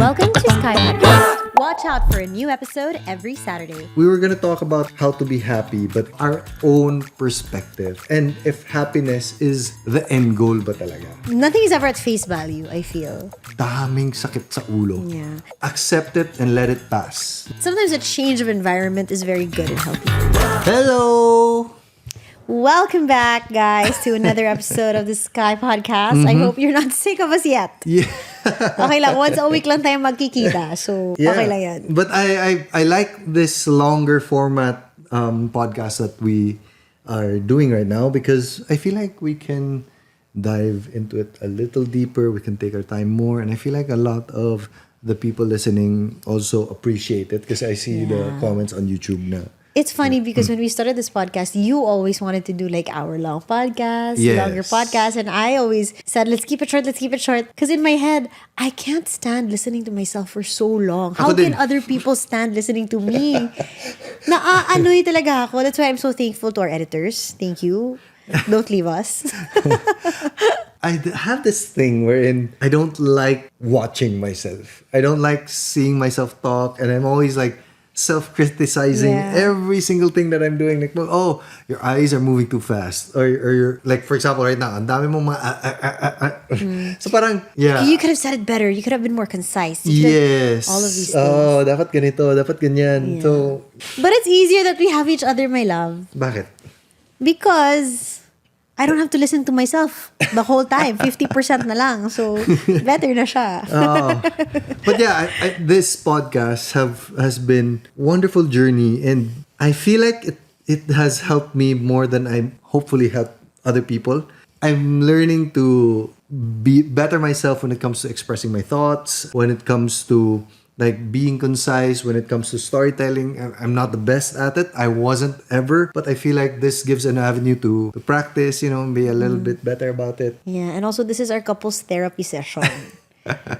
Welcome to Skypodcast. Watch out for a new episode every Saturday. We were going to talk about how to be happy, but our own perspective. And if happiness is the end goal ba talaga? Nothing is ever at face value, I feel. Daming sakit sa ulo. Yeah. Accept it and let it pass. Sometimes a change of environment is very good and healthy. Hello! Welcome back, guys, to another episode of the Sky Podcast. I hope you're not sick of us yet. Yeah. Okay lang, once a week lang tayo magkikita. So, Yeah. okay lang yan. But I like this longer format podcast that we are doing right now because I feel like we can dive into it a little deeper. We can take our time more. And I feel like a lot of the people listening also appreciate it because I see the comments on YouTube now. It's funny because when we started this podcast, you always wanted to do like hour-long podcasts, Yes. longer podcasts. And I always said, let's keep it short. Because in my head, I can't stand listening to myself for so long. How Ako can din. other people stand listening to me? Naaanoy talaga ako. That's why I'm so thankful to our editors. Thank you. Don't leave us. I have this thing wherein I don't like watching myself. I don't like seeing myself talk. And I'm always like, self-criticizing every single thing that I'm doing. Like, oh, your eyes are moving too fast. Or you're, like, for example, right now, ang dami mong mga So parang, yeah. You could have said it better. You could have been more concise. You could Yes. have- all of these things. Oh, dapat ganito, dapat ganyan. Yeah. So, But it's easier that we have each other, my love. bakit? Because I don't have to listen to myself the whole time. 50% na lang. So, better na siya. But yeah, this podcast has been wonderful journey, and I feel like it has helped me more than I hopefully helped other people. I'm learning to be better myself when it comes to expressing my thoughts, when it comes to like being concise, when it comes to storytelling. I'm not the best at it. I wasn't ever, but I feel like this gives an avenue to practice, be a little bit better about it. Yeah, and also this is our couples therapy session.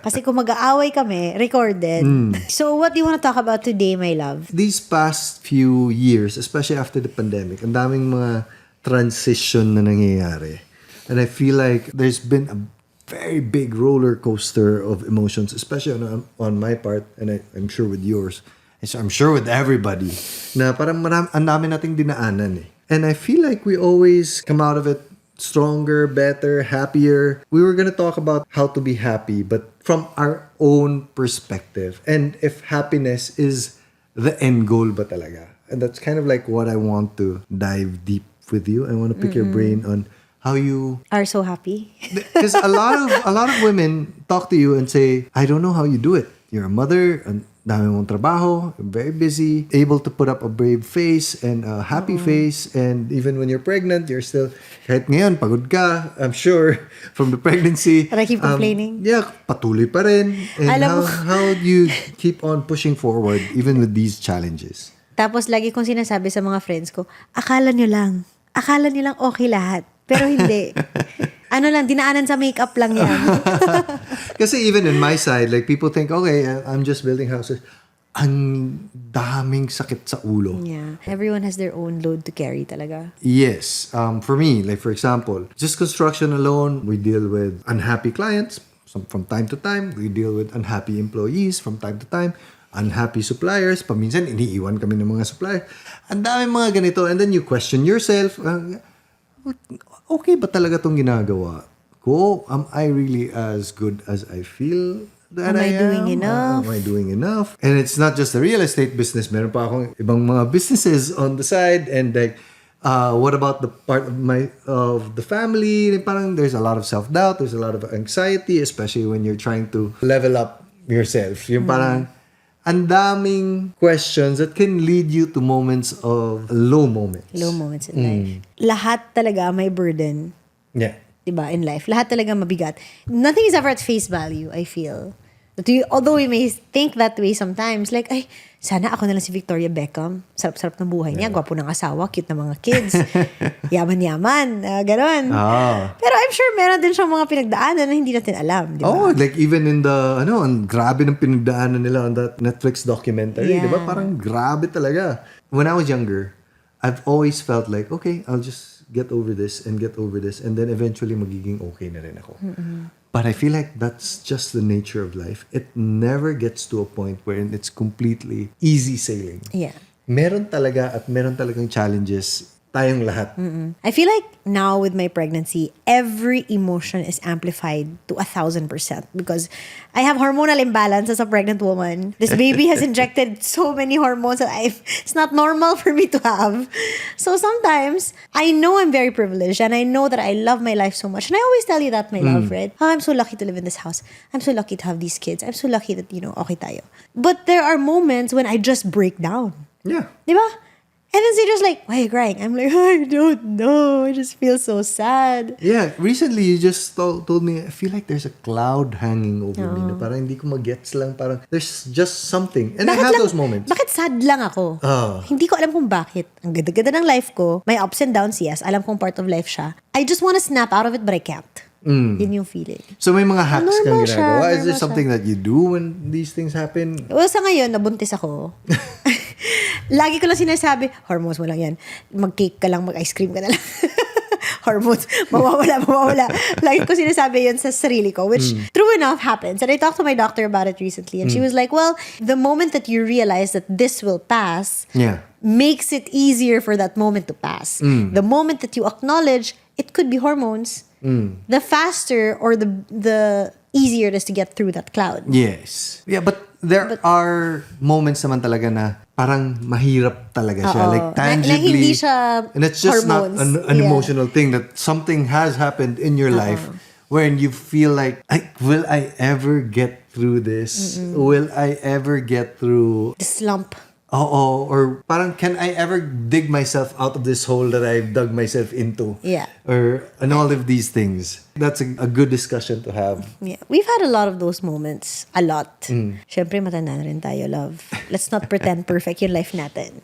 Kasi kung mag-aaway kami, recorded. So, what do you want to talk about today, my love? These past few years, especially after the pandemic, ang daming mga transition na nangyayari. And I feel like there's been a very big roller coaster of emotions, especially on my part, and I'm sure with yours. And so I'm sure with everybody, na parang ang dami nating dinaanan eh. And I feel like we always come out of it stronger, better, happier. We were gonna talk about how to be happy, but from our own perspective. And if happiness is the end goal ba talaga? And that's kind of like what I want to dive deep with you. I want to pick your brain on how you Are so happy. because a lot of women talk to you and say, I don't know how you do it. You're a mother, ang dami mong trabaho, you're very busy, able to put up a brave face and a happy face, and even when you're pregnant, you're still, kahit ngayon, pagod ka, I'm sure, from the pregnancy. But I keep complaining. Yeah, patuloy pa rin. And Alam mo- how do you keep on pushing forward even with these challenges? Tapos, lagi kong sinasabi sa mga friends ko, akala nyo lang okay lahat. Pero hindi. Ano lang, dinaanan sa makeup lang yan. Kasi even in my side, like people think, okay, I'm just building houses. Ang daming sakit sa ulo. Yeah. Everyone has their own load to carry talaga. Yes. For me, like for example, just construction alone, we deal with unhappy clients from time to time. We deal with unhappy employees from time to time. Unhappy suppliers. Paminsan, iniiwan kami ng mga suppliers. Ang daming mga ganito. And then you question yourself. Okay ba talaga itong ginagawa ko? Am I really as good as I feel that Am I I am? doing enough? Am I doing enough? And it's not just the real estate business. Meron pa akong ibang mga businesses on the side. And like, what about the part of the family? Parang there's a lot of self-doubt. There's a lot of anxiety, especially when you're trying to level up yourself. Yung parang, ang daming questions that can lead you to moments of low moments. Low moments in life. Lahat talaga may burden. Yeah. Diba, in life. Lahat talaga mabigat. Nothing is ever at face value, I feel. Although we may think that way sometimes, like, ay, sana ako na lang si Victoria Beckham. Sarap-sarap ng buhay niya. Gwapo ng asawa, cute na mga kids. Yaman-yaman. Ganon. Pero I'm sure meron din siyang mga pinagdaanan na hindi natin alam. Diba? Oh, like even in the, ang grabe ng pinagdaanan nila on that Netflix documentary. Yeah. Diba? Parang grabe talaga. When I was younger, I've always felt like, okay, I'll just get over this. And then eventually magiging okay na rin ako. But I feel like that's just the nature of life. It never gets to a point wherein it's completely easy sailing. Yeah. Meron talaga at meron talagang challenges tayong lahat. I feel like now with my pregnancy, every emotion is amplified to 1,000% because I have hormonal imbalance as a pregnant woman. This baby has injected so many hormones that it's not normal for me to have. So sometimes I know I'm very privileged and I know that I love my life so much. And I always tell you that, my love, right? Oh, I'm so lucky to live in this house. I'm so lucky to have these kids. I'm so lucky that, okay tayo. But there are moments when I just break down. Yeah. Diba? And then they're just like, why are you crying? I'm like, I don't know. I just feel so sad. Yeah, recently you just told me, I feel like there's a cloud hanging over me. Na parang hindi ko magets lang. Parang there's just something. And I have those moments. Bakit sad lang ako? Hindi ko alam kung bakit. Ang ganda-ganda ng life ko. May ups and downs, yes. Alam kong part of life siya. I just wanna snap out of it, but I can't. Yun yung feeling. So may mga hacks kang Normal siya, ginagawa? Is there normal something that you do when these things happen? Well, sa ngayon, nabuntis ako. Lagi ko lang sinasabi, hormones mo lang yan. Mag-cake ka lang, mag-ice cream ka na lang. Hormones, mawawala. Lagi ko sinasabi yun sa sarili ko, which true enough happens. And I talked to my doctor about it recently. And she was like, well, the moment that you realize that this will pass makes it easier for that moment to pass. The moment that you acknowledge it could be hormones, the faster or the easier it is to get through that cloud. Yes. Yeah, but there are moments naman talaga na parang mahirap talaga siya. Like tangibly. Na hindi siya and it's just hormones. not an emotional thing that something has happened in your life wherein you feel like, will I ever get through this? Will I ever get through The slump. or parang can I ever dig myself out of this hole that I've dug myself into? Yeah. And all of these things. That's a good discussion to have. Yeah. We've had a lot of those moments. A lot. Syempre, matanda na rin tayo, love. Let's not pretend perfect yung life natin.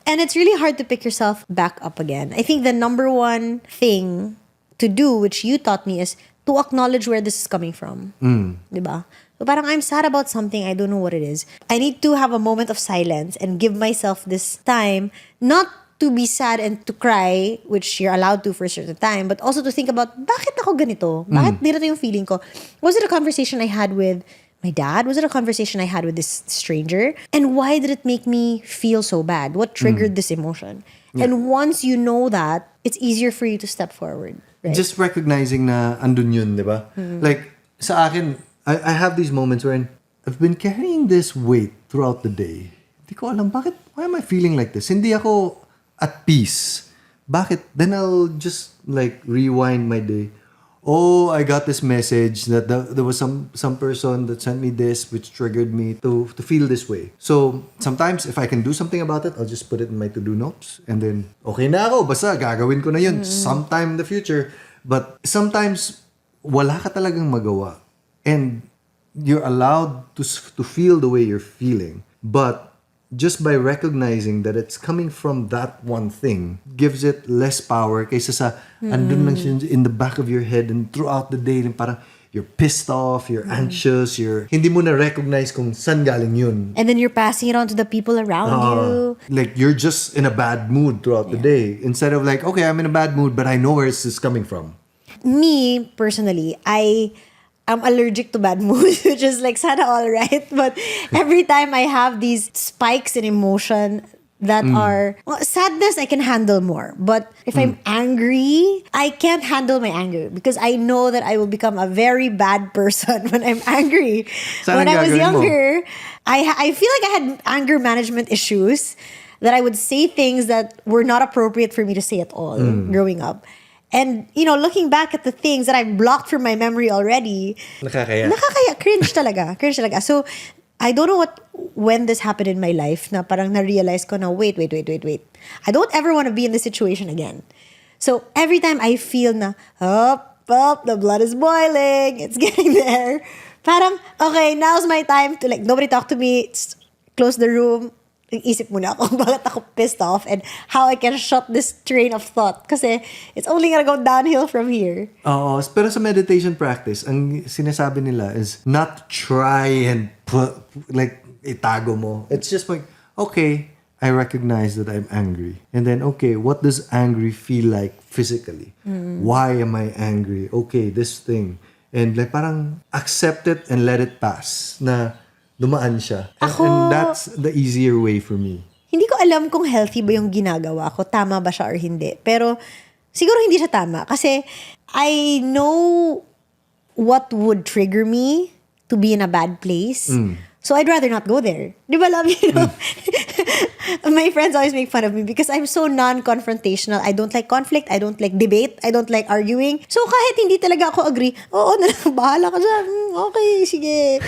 And it's really hard to pick yourself back up again. I think the number one thing to do, which you taught me, is to acknowledge where this is coming from. Diba? So parang I'm sad about something, I don't know what it is. I need to have a moment of silence and give myself this time, not to be sad and to cry, which you're allowed to for a certain time, but also to think about, bakit ako ganito? Bakit ganito yung feeling ko? Was it a conversation I had with my dad? Was it a conversation I had with this stranger? And why did it make me feel so bad? What triggered this emotion? And once you know that, it's easier for you to step forward. Right? Just recognizing na andun yun, di ba? Like, sa akin, I have these moments wherein I've been carrying this weight throughout the day. Hindi ko alam, why am I feeling like this? Hindi ako at peace. Bakit? Then I'll just like rewind my day. Oh, I got this message that there was some person that sent me this which triggered me to feel this way. So, sometimes if I can do something about it, I'll just put it in my to-do notes. And then, okay na ako. Basta gagawin ko na yun sometime in the future. But sometimes, wala ka talagang magawa. And you're allowed to feel the way you're feeling. But just by recognizing that it's coming from that one thing gives it less power kaysa sa andun lang siya in the back of your head and throughout the day parang you're pissed off, you're anxious, hindi mo na recognize kung saan galing yun. And then you're passing it on to the people around you. Like you're just in a bad mood throughout the day instead of like, okay, I'm in a bad mood but I know where this is coming from. Me, personally, I'm allergic to bad moods, which is like sana all right. But every time I have these spikes in emotion that are sadness, I can handle more. But if I'm angry, I can't handle my anger because I know that I will become a very bad person when I'm angry. When I was younger, I feel like I had anger management issues that I would say things that were not appropriate for me to say at all growing up. And, looking back at the things that I've blocked from my memory already, nakakaya. Cringe talaga. So, I don't know when this happened in my life na parang na-realize ko na, wait. I don't ever want to be in this situation again. So, every time I feel na, the blood is boiling, it's getting there. Parang, okay, now's my time to nobody talk to me, close the room, nag-isip muna ako bakit ako pissed off and how I can shut this train of thought. Kasi it's only gonna go downhill from here. Oo. Pero sa meditation practice, ang sinasabi nila is not try and itago mo. It's just like, okay, I recognize that I'm angry. And then, okay, what does angry feel like physically? Why am I angry? Okay, this thing. And like parang accept it and let it pass na dumaan siya. And that's the easier way for me. Hindi ko alam kung healthy ba yung ginagawa ko. Tama ba siya or hindi. Pero siguro hindi siya tama. Kasi I know what would trigger me to be in a bad place. So I'd rather not go there. Di ba, love, you know? My friends always make fun of me because I'm so non-confrontational. I don't like conflict. I don't like debate. I don't like arguing. So kahit hindi talaga ako agree, oo na lang, bahala ka dyan. Okay, sige.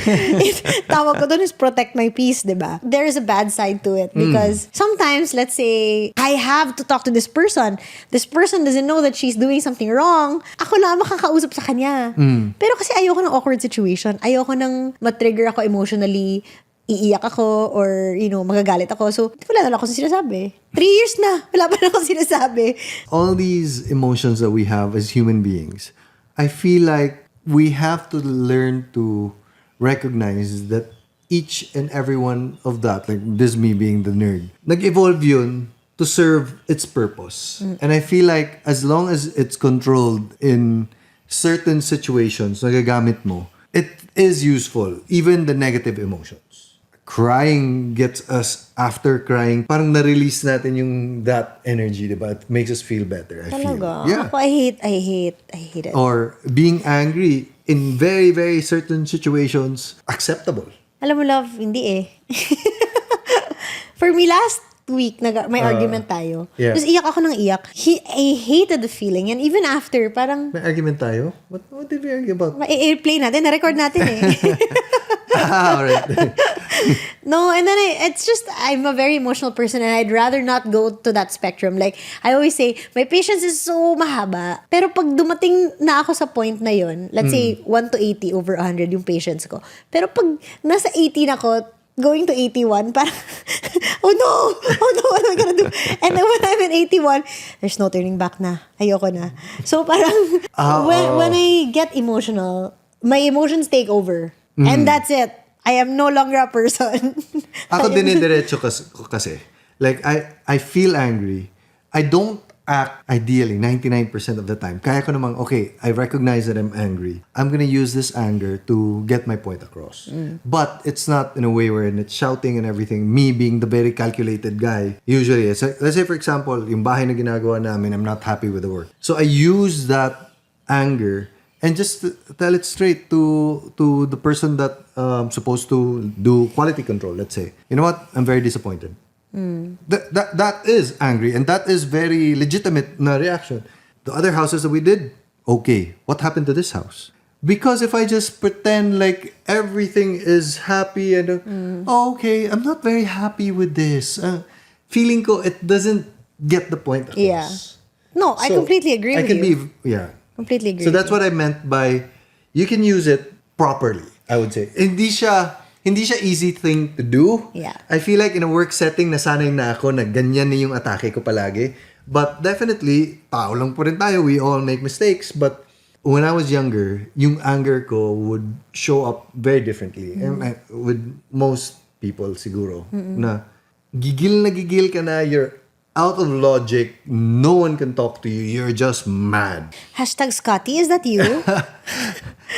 Tawag ko doon is protect my peace, di ba? There is a bad side to it because sometimes, let's say, I have to talk to this person. This person doesn't know that she's doing something wrong. Ako lang makakausap sa kanya. Pero kasi ayoko ng awkward situation. Ayoko nang matrigger ako emotionally, iiyak ako or, you know, magagalit ako. So, wala na akong sinasabi. 3 years na, wala pa na akong sinasabi. All these emotions that we have as human beings, I feel like we have to learn to recognize that each and every one of that, like this me being the nerd, nag-evolve yun to serve its purpose. And I feel like as long as it's controlled in certain situations, nagagamit mo, it is useful, even the negative emotions. Crying gets us, after crying, parang na-release natin yung that energy, diba? It makes us feel better, I Talaga? feel. Yeah. Ako, I hate it. Or being angry in very, very certain situations, acceptable. Alam mo, love, hindi eh. For me, last week, may argument tayo. Yeah. Tapos iyak ako ng iyak. I hated the feeling. And even after, parang, May argument tayo? What did we argue about? i-play natin, na-record natin eh. Alright. No, and then it's just, I'm a very emotional person and I'd rather not go to that spectrum. Like, I always say, my patience is so mahaba. Pero pag dumating na ako sa point na yun, let's say 1 to 80 over 100 yung patience ko. Pero pag nasa 80 na ako, going to 81, parang, oh no, what am I gonna do? And then when I'm in 81, there's no turning back na. Ayoko na. So parang, when I get emotional, my emotions take over. And that's it. I am no longer a person. Ako dinidiretso kasi. Like, I feel angry. I don't act ideally 99% of the time. Kaya ko namang, okay, I recognize that I'm angry. I'm gonna use this anger to get my point across. But it's not in a way wherein it's shouting and everything. Me being the very calculated guy. Usually, let's say for example, yung bahay na ginagawa namin, I'm not happy with the work. So I use that anger and just tell it straight to the person that supposed to do quality control, let's say. You know what? I'm very disappointed. That is angry and that is very legitimate na reaction. The other houses that we did, okay, what happened to this house? Because if I just pretend like everything is happy and okay, I'm not very happy with this. Feeling ko it doesn't get the point across. Yeah. No, I completely agree with you. Completely agree. So that's what I meant by you can use it properly, I would say. Hindi siya easy thing to do. Yeah. I feel like in a work setting, nasanay na ako na ganyan na yung atake ko palagi. But definitely, tao lang po rin tayo. We all make mistakes. But when I was younger, yung anger ko would show up very differently. And with most people siguro. Na gigil ka na, you're out of logic, no one can talk to you, you're just mad. Hashtag Scotty, is that you?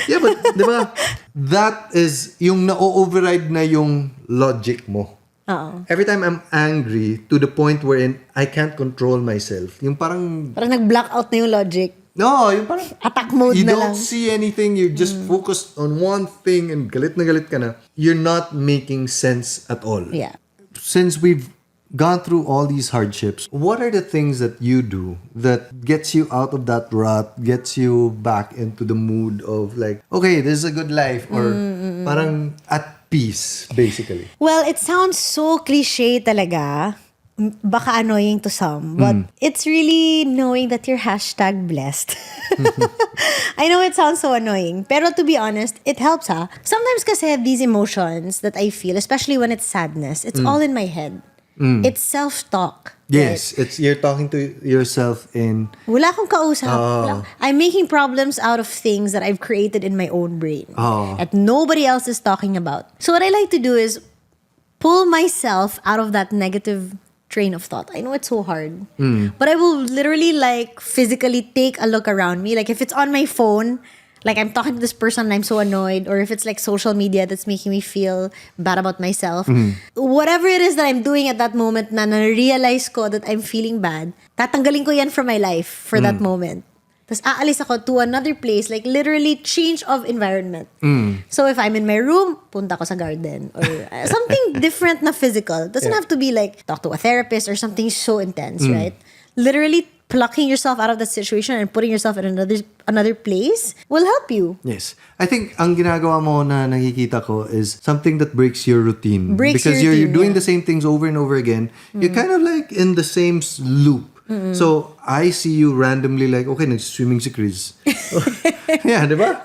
Yeah, but di ba, that is yung na-override na yung logic mo. Every time I'm angry to the point wherein I can't control myself, yung parang nag-block out na yung logic. No, yung parang attack mode you na don't lang. see anything, you're just focused on one thing and galit ka na. You're not making sense at all. Yeah. Since we've gone through all these hardships, what are the things that you do that gets you out of that rut, gets you back into the mood of like, okay, this is a good life, or parang at peace, basically? Well, it sounds so cliche talaga. Baka annoying to some, but it's really knowing that you're hashtag blessed. I know it sounds so annoying, pero to be honest, it helps ha. Sometimes kasi these emotions that I feel, especially when it's sadness, it's all in my head. It's self-talk. Yes, right? you're talking to yourself in... Wala akong kausap. I'm making problems out of things that I've created in my own brain that nobody else is talking about. So what I like to do is pull myself out of that negative train of thought. I know it's so hard. But I will literally like physically take a look around me. Like if it's on my phone, like I'm talking to this person and I'm so annoyed, or if it's like social media that's making me feel bad about myself, whatever it is that I'm doing at that moment na na-realize ko that I'm feeling bad, tatanggalin ko yan from my life for that moment. Tapos aalis ako to another place, like literally change of environment. So if I'm in my room, punta ko sa garden. Or something different na physical. Doesn't have to be like talk to a therapist or something so intense, right? Literally plucking yourself out of that situation and putting yourself in another place will help you. Yes. I think ang ginagawa mo na nakikita ko is something that breaks your routine. Because you're doing the same things over and over again. You're kind of like in the same loop. So, I see you randomly like, okay, nag-swimming si Chris. Yeah, di ba?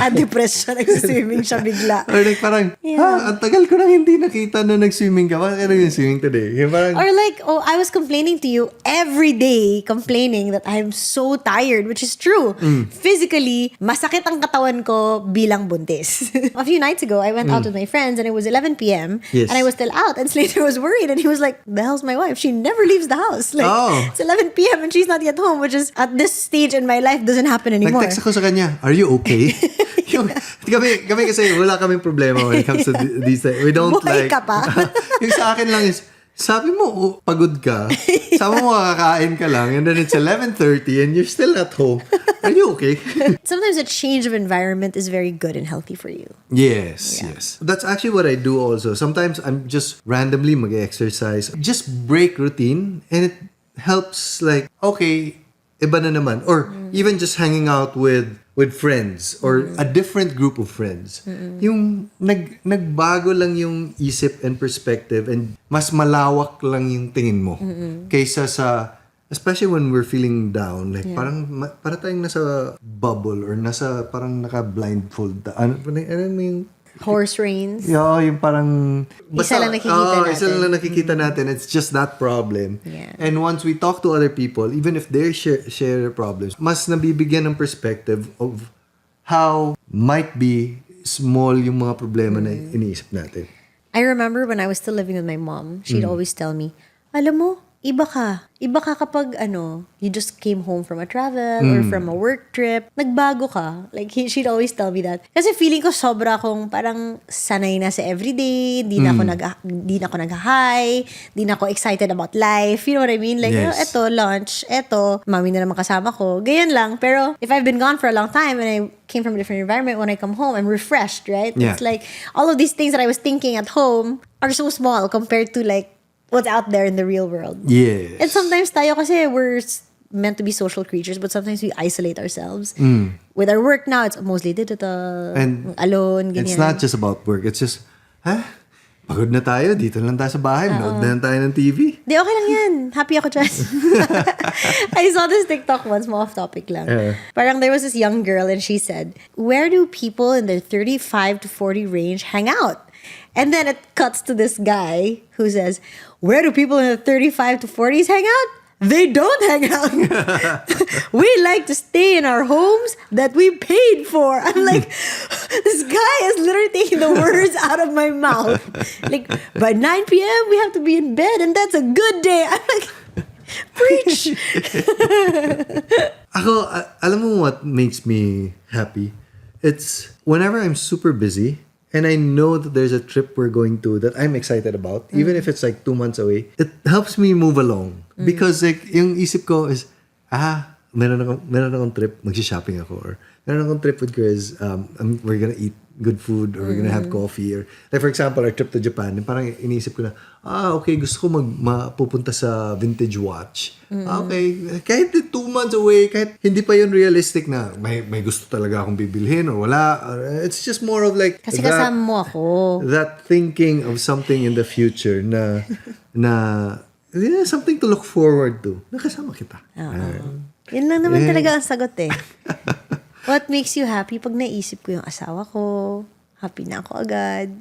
Depressed siya, nag-swimming siya bigla. Or like parang, ang tagal ko nang hindi nakita na nag-swimming ka. Bakit ka nag-swimming today? Yung parang, or like, I was complaining to you every day, complaining that I'm so tired, which is true. Physically, masakit ang katawan ko bilang buntis. A few nights ago, I went out with my friends and it was 11 p.m. Yes. And I was still out. And Slater was worried and he was like, the hell's my wife? She never leaves the house. Like, it's 11 p.m. and she's not yet home, which is at this stage in my life doesn't happen anymore. nag-text ako sa kanya, are you okay? kami kasi wala kaming problema when it comes to these things. We don't Buhay like... ka pa. Yung sa akin lang is, sabi mo, pagod ka. Sabi mo, kakain ka lang. And then it's 11:30 and you're still at home. Are you okay? Sometimes a change of environment is very good and healthy for you. Yes. That's actually what I do also. Sometimes I'm just randomly mag-exercise. Just break routine and it helps like, okay, iba na naman. Or even just hanging out with friends or a different group of friends. Yung nagbago lang yung isip and perspective and mas malawak lang yung tingin mo. Kaysa sa, especially when we're feeling down, like parang tayong nasa bubble or nasa parang naka-blindfold. Ano mo yung Horse reins. Yeah, yung parang... Isa lang nakikita natin. Isa lang nakikita natin. It's just that problem. Yeah. And once we talk to other people, even if they share their problems, mas nabibigyan ng perspective of how might be small yung mga problema na iniisip natin. I remember when I was still living with my mom, she'd always tell me, alam mo, iba ka. Iba ka kapag you just came home from a travel or from a work trip. Nagbago ka. Like, she'd always tell me that. Kasi feeling ko sobra akong parang sanay na sa everyday. Di na ako nag-high. Di na ako excited about life. You know what I mean? Like, eto, lunch. Eto, mami na naman kasama ko. Ganyan lang. Pero if I've been gone for a long time and I came from a different environment, when I come home, I'm refreshed, right? Yeah. It's like, all of these things that I was thinking at home are so small compared to like, what's out there in the real world. Yes. And sometimes tayo kasi we're meant to be social creatures, but sometimes we isolate ourselves. With our work now, it's mostly digital, And alone, ganyan. it's not just about work. It's just, pagod na tayo. Dito lang tayo sa bahay. Nood na lang tayo ng TV. Di, okay lang yan. Happy ako dyan. I saw this TikTok once, mo off topic lang. Parang there was this young girl and she said, where do people in their 35 to 40 range hang out? And then it cuts to this guy who says, where do people in the 35 to 40s hang out? They don't hang out. We like to stay in our homes that we paid for. I'm like, this guy is literally taking the words out of my mouth. Like, by 9 p.m., we have to be in bed and that's a good day. I'm like, preach. Ako, alam mo what makes me happy? It's whenever I'm super busy, and I know that there's a trip we're going to that I'm excited about, even if it's like 2 months away, it helps me move along. Because like, yung isip ko is, meron akong trip, mag-shopping ako. Or meron akong trip with Chris, we're gonna eat good food or we're gonna have coffee. Or like for example, our trip to Japan, parang iniisip ko na, okay, gusto ko pupunta sa vintage watch. Okay, kahit 2 months away, kahit hindi pa yun realistic na may gusto talaga akong bibilhin or wala. It's just more of like Kasi kasama mo ako. That thinking of something in the future na something to look forward to. Nakasama kita. Yun lang naman talaga ang sagot eh. What makes you happy? Pag naisip ko yung asawa ko, happy na ako agad.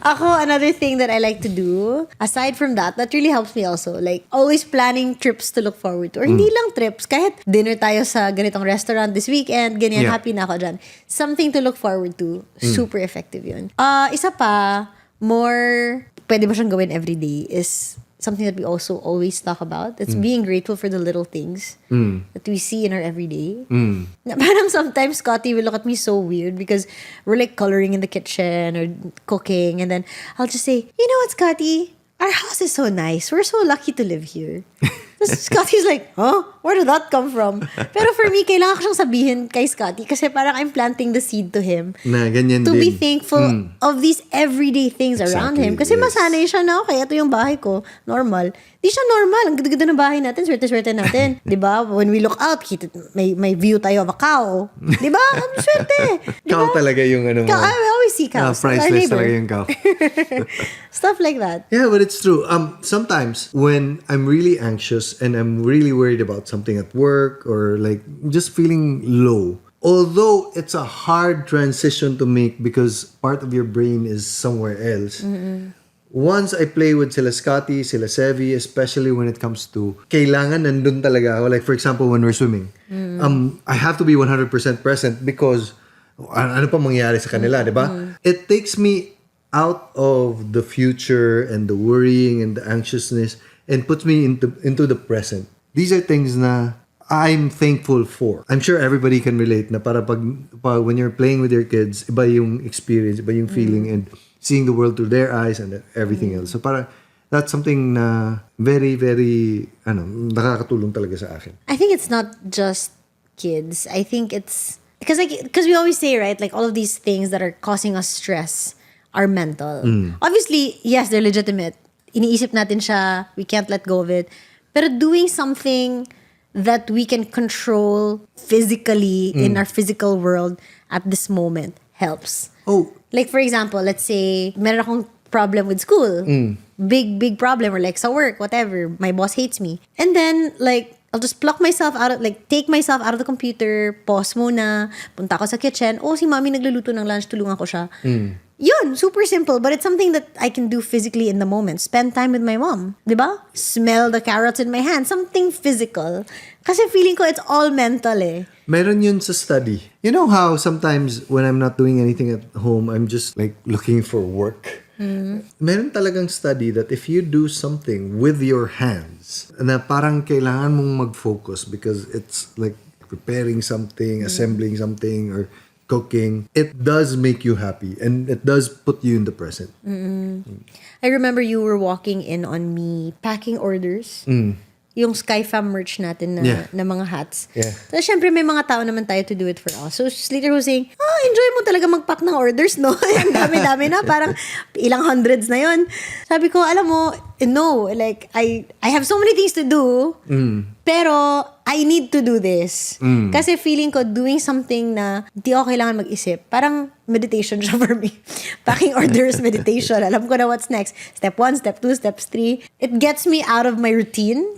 Ako, another thing that I like to do, aside from that really helps me also, like, always planning trips to look forward to. Or hindi lang trips, kahit dinner tayo sa ganitong restaurant this weekend, ganyan, happy na ako dyan. Something to look forward to. Super effective yun. Isa pa, more, pwede mo siyang gawin everyday is something that we also always talk about. It's being grateful for the little things that we see in our everyday. Na parang sometimes Scotty will look at me so weird because we're like coloring in the kitchen or cooking, and then I'll just say, you know what, Scotty? Our house is so nice. We're so lucky to live here. Scotty's like, huh? Where did that come from? Pero for me, kailangan ko siyang sabihin kay Scotty kasi parang I'm planting the seed to him. Na ganyan to din. be thankful of these everyday things around him. Kasi masanay siya na, okay, ito yung bahay ko. Normal. Di siya normal. Ang ganda-ganda ng bahay natin. Swerte-swerte natin. Diba? When we look out, may view tayo of a cow. Diba? Ang swerte. Diba? Cow talaga yung ano mo. I always see cows. Priceless talaga yung cow. Stuff like that. Yeah, but it's true. Sometimes when I'm really anxious and I'm really worried about something at work or like just feeling low, although it's a hard transition to make because part of your brain is somewhere else, once I play with sila Scotty, sila Sevi, especially when it comes to kailangan nandun talaga ako. Like for example, when we're swimming, I have to be 100% present because ano pa mangyayari sa kanila, di ba? It takes me out of the future and the worrying and the anxiousness and puts me into the present. These are things na I'm thankful for. I'm sure everybody can relate na para pag when you're playing with your kids, iba yung experience, iba yung feeling and seeing the world through their eyes and everything else. So para that's something na very, very nakakatulong talaga sa akin. I think it's not just kids. I think it's because we always say, right, like all of these things that are causing us stress are mental. Obviously, yes, they're legitimate. Iniisip natin siya, we can't let go of it. Pero doing something that we can control physically in our physical world at this moment helps. Oh. Like for example, let's say, meron akong problem with school. Big problem, or like sa work, whatever. My boss hates me. And then, like, I'll just pluck myself out of, like, take myself out of the computer, pause muna, punta ako sa kitchen. Oh, si mami nagluluto ng lunch, tulungan ko siya. Yun, super simple, but it's something that I can do physically in the moment. Spend time with my mom, diba? Smell the carrots in my hand, something physical. Kasi feeling ko it's all mental eh. Meron yun sa study. You know how sometimes when I'm not doing anything at home, I'm just like looking for work? Meron talagang study that if you do something with your hands, na parang kailangan mong mag-focus because it's like preparing something, assembling something, or cooking, it does make you happy and it does put you in the present. I remember you were walking in on me packing orders. Yung Skyfam merch natin na mga hats. Yeah. So, syempre, may mga tao naman tayo to do it for us. So, she's later was saying, enjoy mo talaga mag-pack ng orders, no? Ang dami-dami na. Parang ilang hundreds na yon. Sabi ko, alam mo, no. Like, I have so many things to do. Pero, I need to do this. Kasi feeling ko, doing something na di ako kailangan mag-isip. Parang meditation siya for me. Packing orders, meditation. Alam ko na what's next. Step 1, step 2, steps 3. It gets me out of my routine.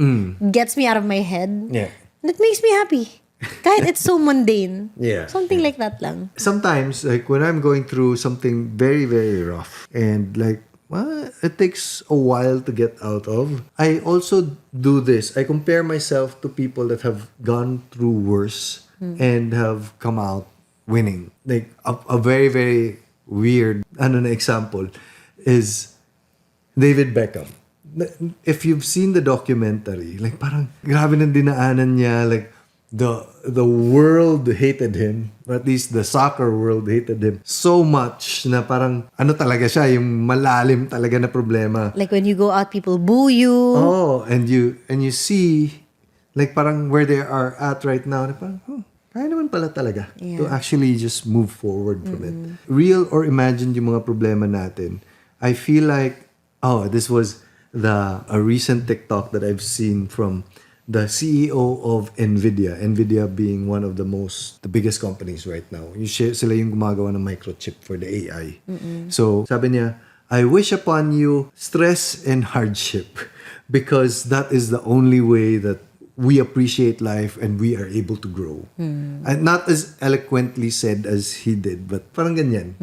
Gets me out of my head. Yeah. And it makes me happy. Kahit it's so mundane. Yeah. Something like that lang. Sometimes, like when I'm going through something very, very rough and like, it takes a while to get out of. I also do this. I compare myself to people that have gone through worse and have come out winning. Like a very, very weird example is David Beckham. If you've seen the documentary, like parang grabe ng dinaanan niya, like the world hated him, or at least the soccer world hated him so much na parang talaga siya, yung malalim talaga na problema. Like when you go out, people boo you. Oh, and you see like parang where they are at right now, na parang, kaya naman pala talaga to actually just move forward from it. Real or imagined yung mga problema natin. I feel like, this was a recent TikTok that I've seen from the CEO of NVIDIA being one of the biggest companies right now. Sila yung gumagawa ng microchip for the AI. So, sabi niya, I wish upon you stress and hardship because that is the only way that we appreciate life and we are able to grow. And not as eloquently said as he did, but parang ganyan.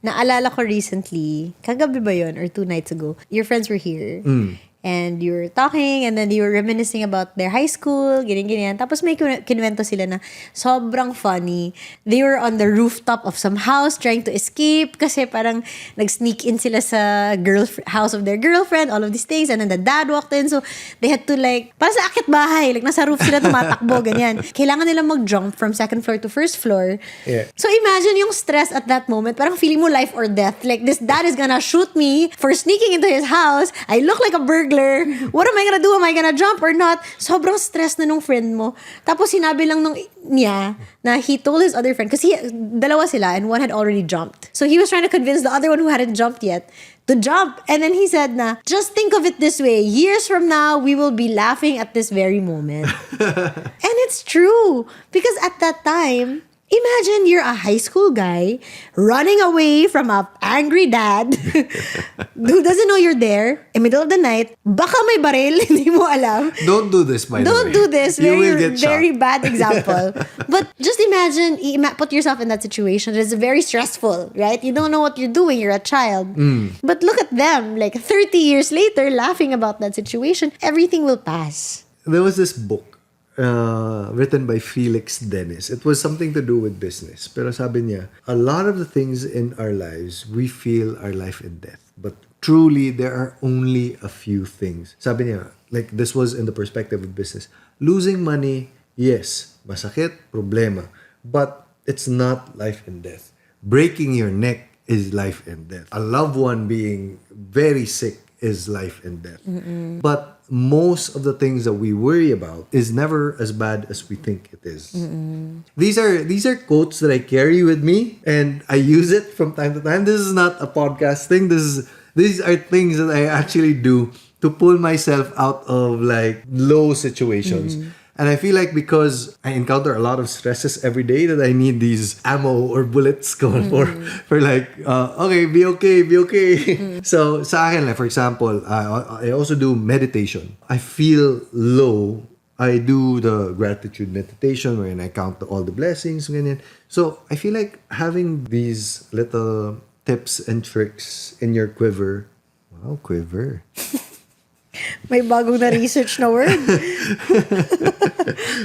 Naalala ko recently, kagabi ba yun or 2 nights ago, your friends were here. and you were talking, and then you were reminiscing about their high school, ganyan. Tapos may kinwento sila na sobrang funny. They were on the rooftop of some house trying to escape kasi parang nag-sneak in sila sa house of their girlfriend, all of these things, and then the dad walked in, so they had to like, para sa akit bahay, like nasa roof sila tumatakbo, ganyan. Kailangan nila mag-jump from second floor to first floor. Yeah. So imagine yung stress at that moment, parang feeling mo life or death. Like, this dad is gonna shoot me for sneaking into his house. I look like a burglar. What am I gonna do? Am I gonna jump or not? Sobrang stress na nung friend mo. Tapos sinabi lang niya na he told his other friend, kasi dalawa sila and one had already jumped. So he was trying to convince the other one who hadn't jumped yet to jump. And then he said na, just think of it this way. Years from now, we will be laughing at this very moment. And it's true. Because at that time, imagine you're a high school guy running away from a angry dad who doesn't know you're there in the middle of the night. Baka may baril, hindi mo alam. Don't do this, by the way. Don't do this. You will get shot. Very bad example. But just imagine, put yourself in that situation. It's very stressful, right? You don't know what you're doing. You're a child. But look at them, like 30 years later, laughing about that situation. Everything will pass. There was this book written by Felix Dennis. It was something to do with business. Pero sabi niya, a lot of the things in our lives, we feel are life and death. But truly, there are only a few things. Sabi niya, like this was in the perspective of business. Losing money, yes, masakit, problema. But it's not life and death. Breaking your neck is life and death. A loved one being very sick is life and death. But most of the things that we worry about is never as bad as we think it is. These are quotes that I carry with me and I use it from time to time. This is not a podcast thing. These are things that I actually do to pull myself out of like low situations. And I feel like because I encounter a lot of stresses every day that I need these ammo or bullets going for like, okay, be okay. So sa akin, like, for example, I also do meditation. I feel low. I do the gratitude meditation wherein I count all the blessings. Ganyan. So I feel like having these little tips and tricks in your quiver. Wow, quiver. May bagong na research na word.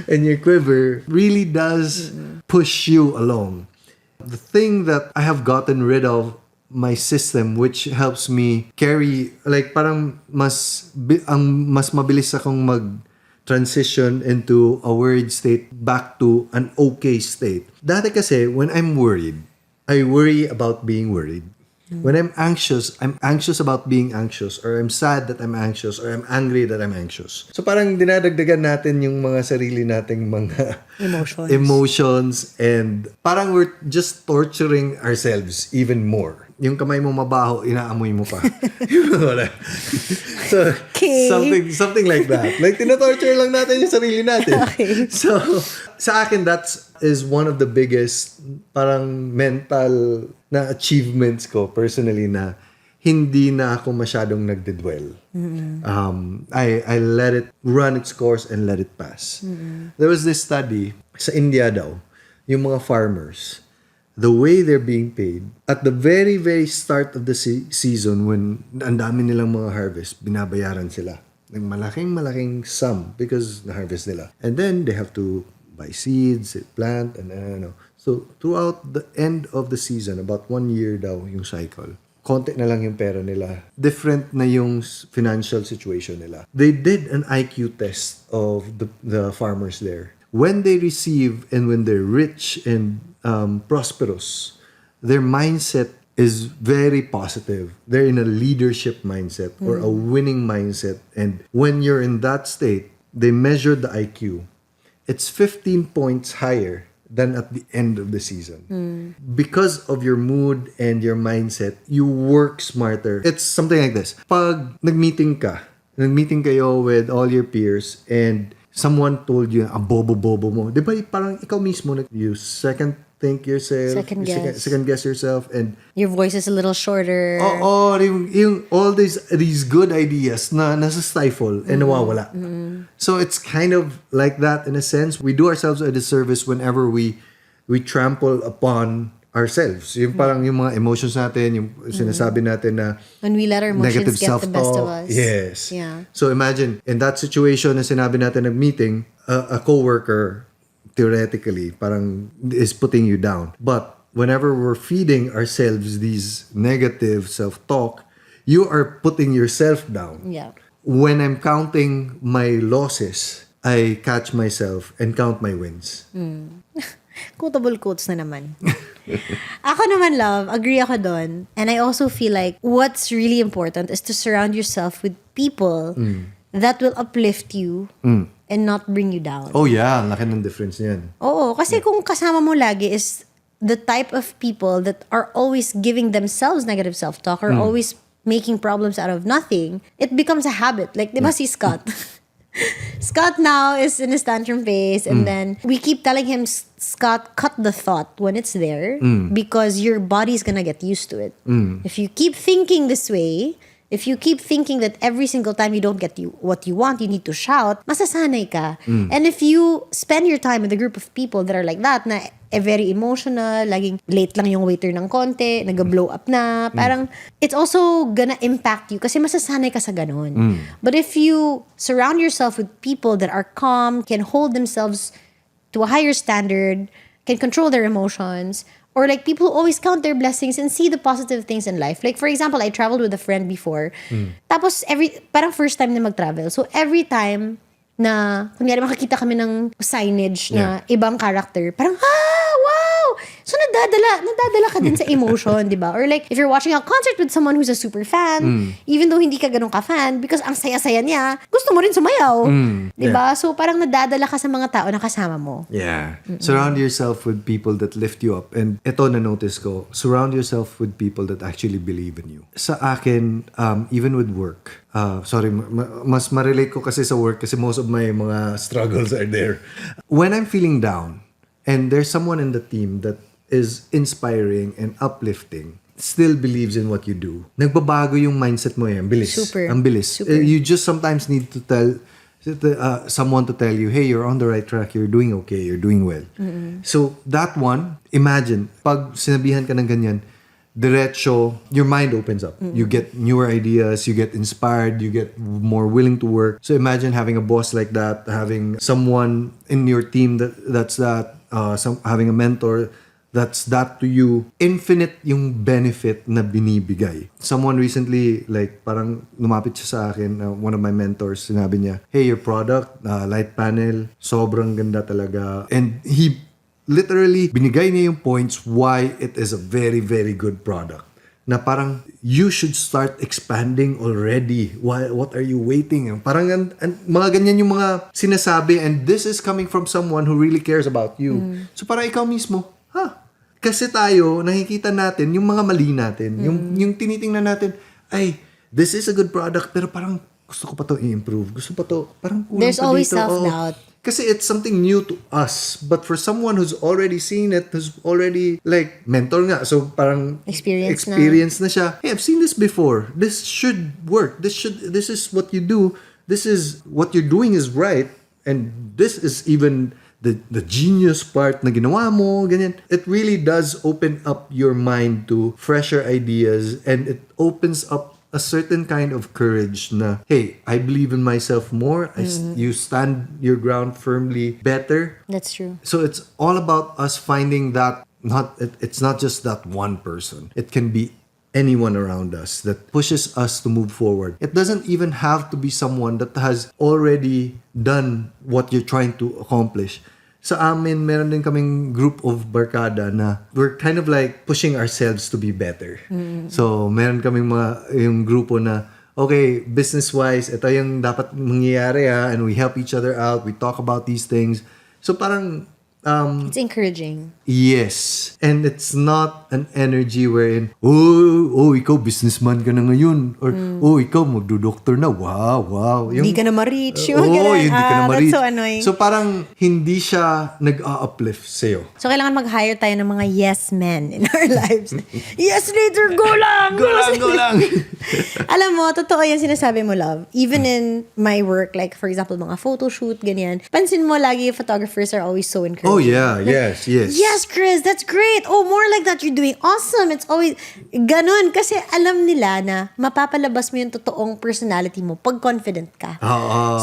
And your quiver really does push you along. The thing that I have gotten rid of my system, which helps me carry, like parang mas mabilis akong mag-transition into a worried state back to an okay state. Dati kasi, when I'm worried, I worry about being worried. When I'm anxious about being anxious, or I'm sad that I'm anxious, or I'm angry that I'm anxious. So parang dinadagdagan natin yung mga sarili nating mga emotions, and parang we're just torturing ourselves even more. Yung kamay mo mabaho, inaamoy mo pa. So, something like that. Like, tinatorture lang natin yung sarili natin. Okay. So, sa akin, is one of the biggest parang mental na achievements ko personally, na hindi na ako masyadong nagdedwell. I let it run its course and let it pass. There was this study sa India daw, yung mga farmers, the way they're being paid at the very, very start of the season, when ang dami nilang mga harvest, binabayaran sila ng malaking sum because na-harvest nila. And then they have to buy seeds, plant, and So throughout the end of the season, about 1 year daw yung cycle, konti na lang yung pera nila. Different na yung financial situation nila. They did an IQ test of the farmers there. When they receive and when they're rich and prosperous, their mindset is very positive. They're in a leadership mindset or a winning mindset. And when you're in that state, they measure the IQ. It's 15 points higher than at the end of the season. Because of your mood and your mindset, you work smarter. It's something like this. Pag nagmeeting kayo with all your peers and someone told you, bobo mo. Di ba parang ikaw mismo, you second yourself, second guess yourself, and your voice is a little shorter. Yung all these good ideas na nasa stifle and nawawala. So it's kind of like that in a sense. We do ourselves a disservice whenever we trample upon ourselves. Yung parang yung mga emotions natin, yung sinasabi natin na When we let our emotions negative get the best of self-talk. us. Yes. Yeah. So imagine, in that situation na sinabi natin ng meeting, a coworker, theoretically, parang is putting you down. But whenever we're feeding ourselves these negative self-talk, you are putting yourself down. Yeah. When I'm counting my losses, I catch myself and count my wins. Quotable quotes na naman. Ako naman, love, agree ako doon. And I also feel like what's really important is to surround yourself with people that will uplift you and not bring you down. Oh yeah, laki ng difference niyan. Oo, kasi kung kasama mo lagi is the type of people that are always giving themselves negative self-talk or always making problems out of nothing, it becomes a habit. Like, di ba si Scott? Scott now is in his tantrum phase, and then we keep telling him, Scott, cut the thought when it's there because your body's gonna get used to it. If you keep thinking this way, if you keep thinking that every single time you don't get what you want, you need to shout, masasanay ka. And if you spend your time with a group of people that are like that, na very emotional, laging late lang yung waiter ng konti, nag-blow up na, parang it's also gonna impact you kasi masasanay ka sa ganun. But if you surround yourself with people that are calm, can hold themselves to a higher standard, can control their emotions, or like people who always count their blessings and see the positive things in life. Like for example, I traveled with a friend before. Tapos parang first time na mag-travel. So every time na kunyari makakita kami ng signage na ibang character, parang wow! So nadadala ka din sa emotion, di ba? Or like if you're watching a concert with someone who's a super fan, even though hindi ka ganun ka fan, because ang saya-saya niya, gusto mo rin sumayaw. Di ba? So parang nadadala ka sa mga tao na kasama mo. Yeah. Surround yourself with people that lift you up. And ito na-notice ko, surround yourself with people that actually believe in you. Sa akin, even with work, mas ma-relate ko kasi sa work kasi most of my mga struggles are there. When I'm feeling down, and there's someone in the team that is inspiring and uplifting, still believes in what you do, nagbabago yung mindset mo eh. Ang bilis. Ang bilis. Super. You just sometimes need to tell someone to tell you, hey, you're on the right track, you're doing okay, you're doing well. So that one, imagine, pag sinabihan ka ng ganyan, diretso, your mind opens up. You get newer ideas, you get inspired, you get more willing to work. So imagine having a boss like that, having someone in your team having a mentor that's that to you. Infinite yung benefit na binibigay. Someone recently, like, parang lumapit siya sa akin, one of my mentors, sinabi niya, hey, your product, light panel, sobrang ganda talaga. And he literally binigay niya yung points why it is a very, very good product. Na parang, you should start expanding already. What are you waiting? Parang mga ganyan yung mga sinasabi, and this is coming from someone who really cares about you. So parang ikaw mismo, kasi tayo, nakikita natin yung mga mali natin. Yung tinitingnan natin, ay, this is a good product, pero parang gusto ko pa to i-improve. Gusto pa to, parang kulang There's pa always dito. self-doubt. Kasi it's something new to us. But for someone who's already seen it, who's already, like, mentor nga. So, parang experience na siya. Hey, I've seen this before. This should work. This is what you do. This is, what you're doing is right. And this is even the genius part na ginawa mo, ganyan. It really does open up your mind to fresher ideas, and it opens up a certain kind of courage na, hey, I believe in myself more. You stand your ground firmly better. That's true. So it's all about us finding that, it's not just that one person. It can be anyone around us that pushes us to move forward. It doesn't even have to be someone that has already done what you're trying to accomplish. Sa amin, meron din kaming group of barkada na we're kind of like pushing ourselves to be better. So, meron kaming yung grupo na, okay, business-wise, ito yung dapat mangyayari and we help each other out, we talk about these things. So, parang it's encouraging. Yes. And it's not an energy wherein, oh, ikaw businessman ka na ngayon. Or, ikaw magdo-doctor na. Wow. Hindi ka na ma-reach. Hindi ka na ma-reach. That's so annoying. So parang hindi siya nag-uplift sa'yo. So kailangan mag-hire tayo ng mga yes men in our lives. Yes, leader, go lang! Go lang! Alam mo, totoo yan sinasabi mo, love. Even in my work, like for example, mga photo shoot, ganyan. Pansin mo, lagi photographers are always so encouraging. Oh, yeah. Yes. Yes, yes, Chris, that's great. Oh, more like that. You're doing awesome. It's always, ganun. Kasi alam nila na mapapalabas mo yung totoong personality mo pag confident ka.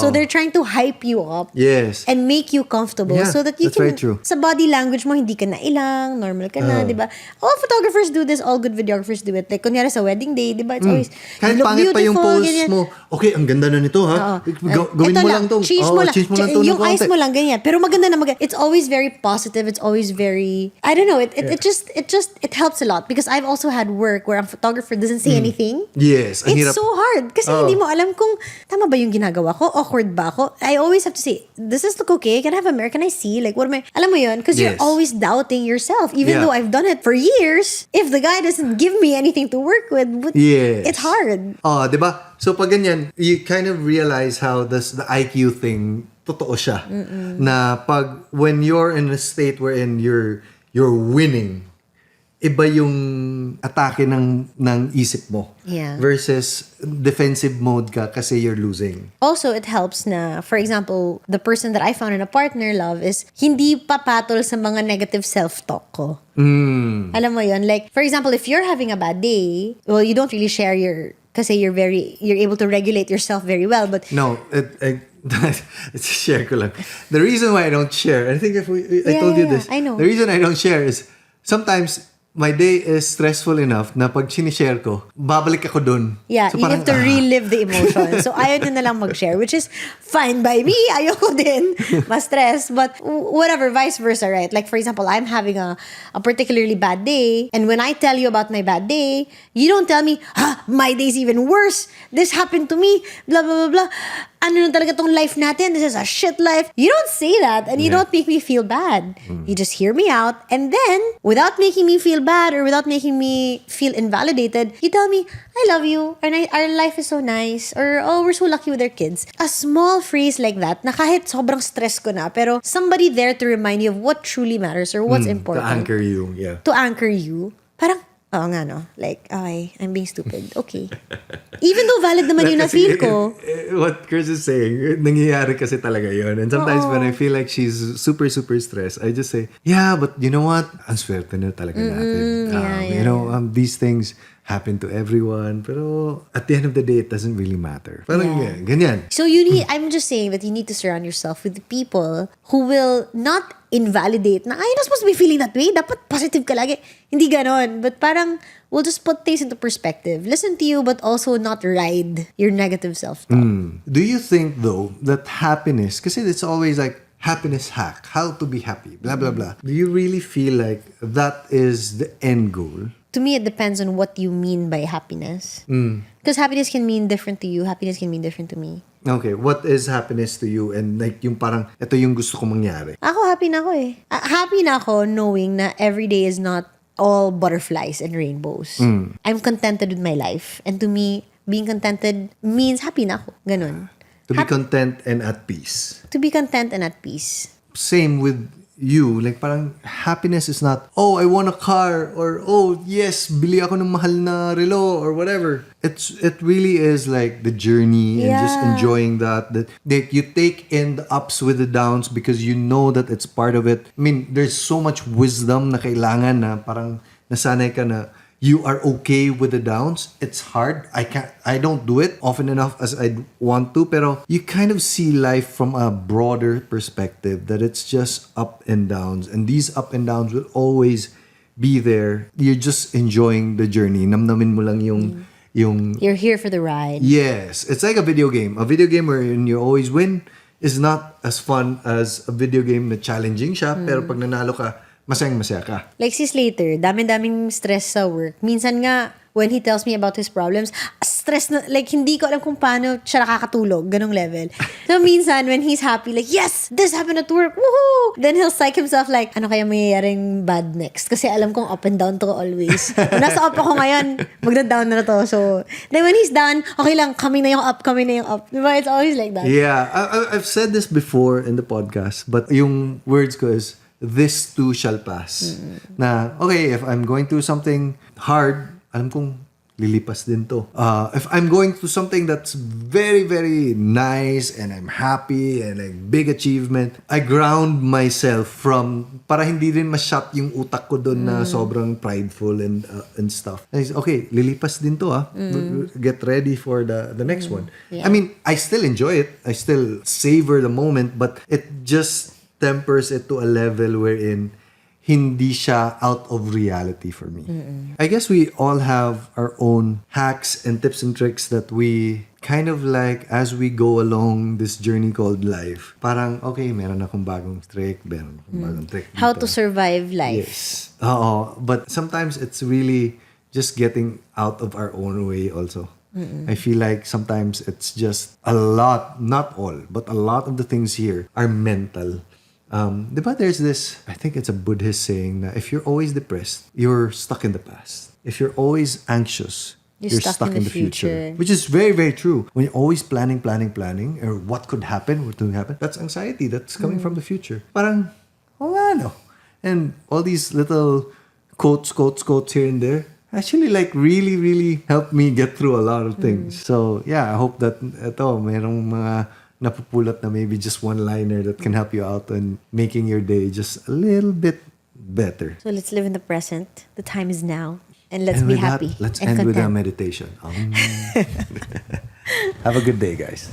So they're trying to hype you up. Yes. And make you comfortable Yeah, so that you that's very can, true. sa body language mo, hindi ka na ilang, normal ka na, di ba? All photographers do this, all good videographers do it. Like, kunyari sa wedding day, di ba? It's always, Kahit you look pangit pa yung beautiful, pose ganyan. mo. Okay, ang ganda na nito, ha? Gawin Ito mo lang tong. Change mo lang. Change mo lang to Yung ng eyes konti. mo lang, ganyan. Pero maganda na maganda. It's always very positive. It's always very, I don't know, it helps a lot. Because I've also had work where a photographer doesn't say anything. Yes. Ang It's hirap. so hard. Kasi hindi mo alam kung tama ba yung ginagawa ko? Awkward ba ako? I always have to say, does this look okay? Can I have a mirror? Can I see? Like, what am I? Alam mo yun? Because you're Yes. always doubting yourself. Even Yeah. though I've done it for years, if the guy doesn't give me anything to work with, Yes. it's hard. Oh, 'di ba? So pag ganyan, you kind of realize how the IQ thing totoo siya. Na pag when you're in a state wherein you're winning, iba yung atake ng isip mo. Yeah. Versus defensive mode ka kasi you're losing. Also, it helps na, for example, the person that I found in a partner, love, is hindi papatol sa mga negative self-talk ko. Alam mo yun? Like, for example, if you're having a bad day, well, you don't really share kasi you're able to regulate yourself very well, but No, it's share ko lang. The reason why I don't share, I think I told you this. I know. The reason I don't share is sometimes my day is stressful enough na pag sinishare ko, babalik ako dun. yeah, So you parang, have to relive the emotion. So, ayaw nyo na lang mag-share, which is fine by me. Ayoko din. Ma-stress. But whatever, vice versa, right? Like, for example, I'm having a particularly bad day, and when I tell you about my bad day, you don't tell me, my day's even worse. This happened to me. Blah, blah, blah, blah. Ano na talaga tong life natin? This is a shit life. You don't say that, and you don't make me feel bad. You just hear me out, and then, without making me feel bad or without making me feel invalidated, you tell me, I love you, and our life is so nice, or, oh, we're so lucky with our kids. A small phrase like that, na kahit sobrang stress ko na, pero somebody there to remind you of what truly matters or what's to important. anchor you, yeah. To anchor you. Parang, oo nga no. Like, okay, I'm being stupid. Okay. Even though valid naman yung Kasi, na-feel ko. what Chris is saying, nangyayari kasi talaga yun. And sometimes when I feel like she's super, super stressed, I just say, yeah, but you know what? Ang swerte na talaga natin. These things happen to everyone. Pero at the end of the day, it doesn't really matter. Parang ganyan. So I'm just saying that you need to surround yourself with people who will not invalidate na, you're not supposed to be feeling that way. Dapat positive ka lagi. Hindi ganon. But parang, we'll just put things into perspective. Listen to you, but also not ride your negative self-talk. Do you think though that happiness, kasi it's always like happiness hack, how to be happy, blah, blah, blah. Do you really feel like that is the end goal? To me, it depends on what you mean by happiness. Because happiness can mean different to you. Happiness can mean different to me. Okay, what is happiness to you? And like yung parang, ito yung gusto kong mangyari. Ako, happy na ako eh. Happy na ako knowing na every day is not all butterflies and rainbows. I'm contented with my life. And to me, being contented means happy na ako. Ganun. To be content and at peace. To be content and at peace. Same with you, like parang happiness is not, oh, I want a car, or oh, yes, bili ako ng mahal na relo, or whatever. It really is like the journey and just enjoying that you take in the ups with the downs because you know that it's part of it. I mean, there's so much wisdom na kailangan na parang nasanay ka na you are okay with the downs. It's hard. I don't do it often enough as I'd want to, pero you kind of see life from a broader perspective, that it's just up and downs, and these up and downs will always be there. You're just enjoying the journey. Namnamin mo lang yung You're here for the ride. Yes, it's like a video game. A video game wherein you always win is not as fun as a video game na challenging siya, pero pag nanalo ka, masayang-masaya ka. Like si Slater, dami-daming stress sa work. Minsan nga, when he tells me about his problems, stress na, like hindi ko alam kung paano siya nakakatulog, ganong level. So minsan, when he's happy, like, yes, this happened at work, woohoo! Then he'll psych himself like, ano kaya mayyayaring bad next? Kasi alam kong up and down to always. Kung nasa up ako ngayon, magda-down na to. So, then when he's down, okay lang, coming na yung up. Diba? It's always like that. Yeah, I've said this before in the podcast, but yung words ko is, this too shall pass. Na, okay, if I'm going through something hard, alam kong lilipas din to. If I'm going through something that's very, very nice and I'm happy and a big achievement, I ground myself from, para hindi rin ma-shut yung utak ko doon na sobrang prideful and stuff. And okay, lilipas din to Get ready for the next one. Yeah. I mean, I still enjoy it. I still savor the moment, but it just tempers it to a level wherein hindi siya out of reality for me. I guess we all have our own hacks and tips and tricks that we kind of like as we go along this journey called life. Parang, okay, meron akong bagong trick, meron akong bagong trick dito. How to survive life. Yes. But sometimes it's really just getting out of our own way also. I feel like sometimes it's just a lot, not all, but a lot of the things here are mental. Diba there's this, I think it's a Buddhist saying na if you're always depressed, you're stuck in the past. If you're always anxious, you're stuck in the future. Which is very, very true. When you're always planning, or what could happen, that's anxiety that's coming from the future. Parang, ano. And all these little quotes here and there actually like really, really helped me get through a lot of things. So yeah, I hope that merong mga napupulot na maybe just one-liner that can help you out and making your day just a little bit better. So let's live in the present. The time is now. And let's And be with happy. That, let's and end with a content. meditation. Have a good day, guys.